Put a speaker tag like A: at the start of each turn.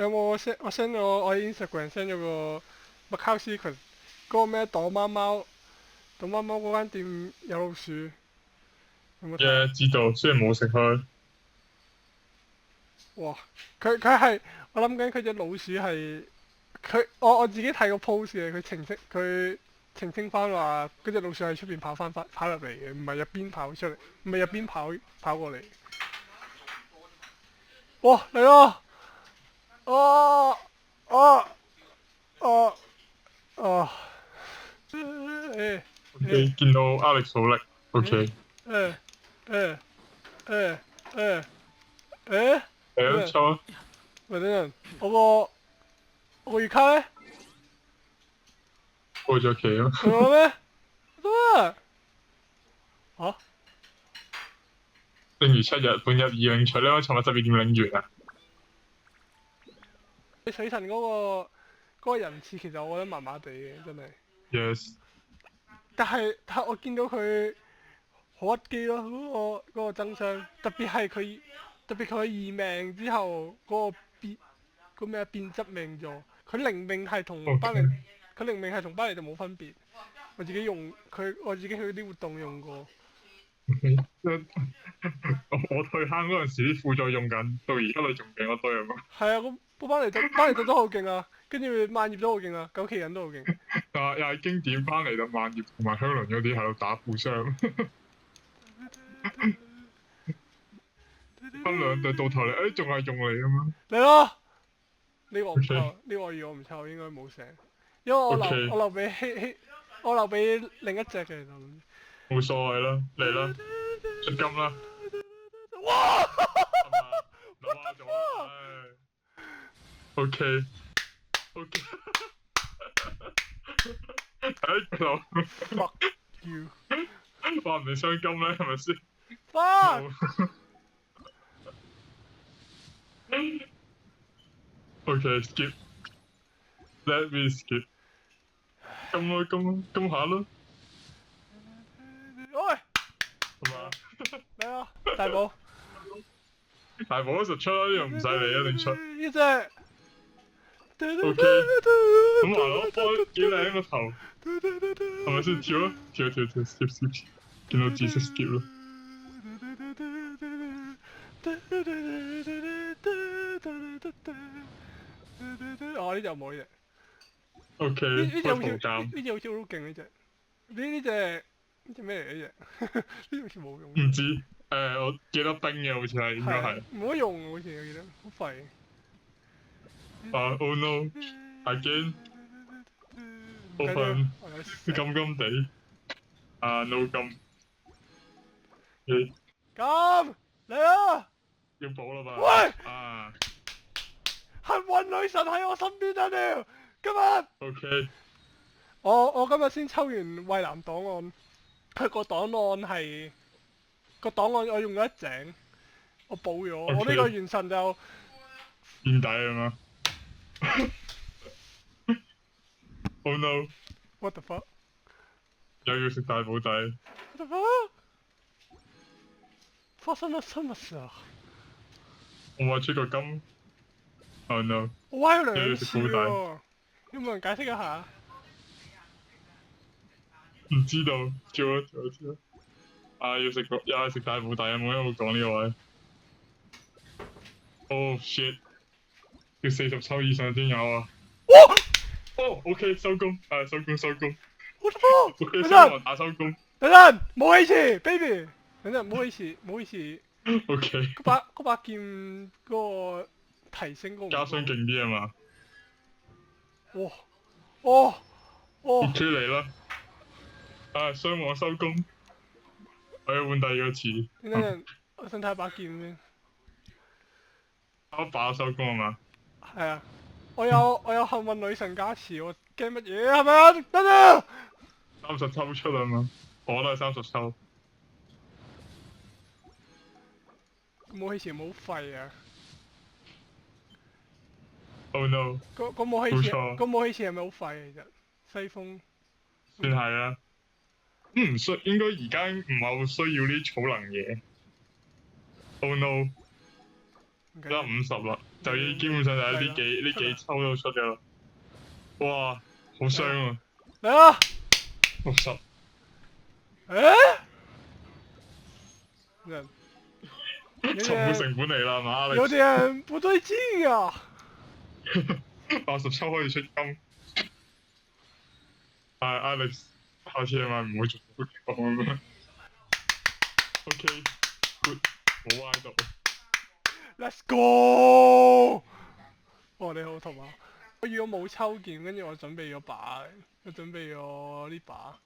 A: 有冇 send 我 send 咗我 Instagram send 咗個麥考斯群嗰個咩躲貓貓嗰間店有老鼠，有冇睇啊？
B: 知道，雖然冇食開。
A: 哇！佢係我諗緊佢隻老鼠係我自己睇個 post 嘅，佢澄清翻話嗰隻老鼠喺出邊跑入嚟嘅，唔係入邊跑出嚟，唔係入邊跑過嚟。哇！嚟咯！哦哦哦哦！誒
B: OK，見到 Alex 好力。
A: 誒
B: OK，
A: 誒誒誒誒誒，
B: 係啊，
A: 等陣，
B: 抽啊！
A: 喂等陣，我個月卡咧，
B: 過咗期咯。
A: 仲有咩？得啊！嚇？
B: 正如7日，本日已領取呢我尋日12點領完啊。
A: 你水神嗰個人設其實我覺得麻麻地嘅，真係。
B: Yes，
A: 但係我見到佢好屈機咯，嗰個真相，特別佢異命之後嗰個咩變質命咗，佢靈命係同巴
B: OK，
A: 黎佢靈命係同巴黎就冇分別。我自己去啲活動用過。
B: 我退坑嗰陣時啲副作用緊，到而家你仲勁我多人啊！
A: 係啊，咁巴黎都好勁啊，跟住萬葉都好勁啊，九旗人都好勁。
B: 但係又係經典翻嚟就萬葉同埋香倫嗰啲喺度打互相，分兩隊到頭嚟，仲係用嚟啊嘛。
A: 嚟咯！呢個我唔抽，
B: OK，
A: 呢個我唔抽，應該冇成，因為我留
B: OK，
A: 我留俾我留俾另一隻嘅就諗住。
B: 冇所謂啦，嚟啦，出金啦，
A: 哇！
B: 係嘛？扭下咗啦，唉，OK，睇就
A: Fuck you！
B: 話唔定傷金咧，係咪先
A: Fuck！
B: ？OK，skip，let me skip，金啦，金下啦，
A: 喂，
B: 係嘛？
A: 嚟啊！大寶，
B: 大寶實出啦，呢樣唔使你一定出。
A: 呢隻。
B: OK，咁話咯，波幾靚個頭，係咪先？跳啊，跳，skip，見到紫色 skip 咯。
A: 哦，呢隻冇呢隻。
B: OK，
A: 呢隻好似
B: 開圖鑑，
A: 呢隻好似好勁呢隻。呢隻咩嚟嘅呢隻？呢隻好似冇用。
B: 唔知我記得冰嘅好似係應該係。
A: 冇得用好似我記得，好廢。
B: Oh no，again，open，金地，no 金，
A: 咁嚟啊！
B: 要補啦吧？
A: 喂！
B: 啊
A: 幸運女神喺我身邊啊！屌，今日
B: ，OK，
A: 我今日先抽完蔚藍檔案，佢個檔案我用咗一井，我補咗。我呢個元神就
B: 見底啊嘛？Oh no，
A: what the fuck？
B: 又要食大寶底。
A: what the fuck？ 發生咗什麼事啊？
B: 我話出個金，Oh no，
A: 我歪咗兩次
B: 又要食寶底。
A: 喎，有冇人解釋一下？
B: 唔知道，跳啊！又係食大寶底啊！冇咩好講呢個位。Oh shit！要40抽以上先有啊！哦，OK，收工，收工。
A: what the fuck？
B: OK，
A: 等陣，
B: 雙王打收工。
A: 等陣，冇起詞，baby。等陣，唔好意思，唔好意思。
B: OK，
A: 嗰把劍嗰個提升高唔高？
B: 加雙勁啲啊嘛。
A: 哇！哦哦！
B: OK 嚟啦！雙王收工，我要換第二個詞。
A: 等陣，我想睇把劍先。
B: 一把收工啊嘛。
A: 係啊，我有幸運女神加持，我驚乜嘢係咪啊？等陣。
B: 30抽出啊嘛，我都係30抽。
A: 武器詞冇廢啊！
B: Oh no！
A: 個武器
B: 冇
A: 詞
B: 錯
A: 個武器詞係咪好廢啊？其實西風
B: 算係啦。唔需應該而家唔係好需要啲草能嘢。Oh no！
A: 唔緊
B: 得
A: 要，
B: 50啦。就已基本上就係呢
A: 出嚟
B: 幾抽都出嘅啦。哇，好傷啊！
A: 嚟啊！
B: 60，
A: 人
B: 重嘅成本嚟啦，係嘛？
A: 有點不對勁啊！
B: 80抽可以出金。Alex，下次係咪唔會做呢個情況咁樣？OK，good，冇歪到。
A: Let's go！ 哦，你好，同學。我如果冇抽劍，跟住我準備咗把，我準備咗呢把。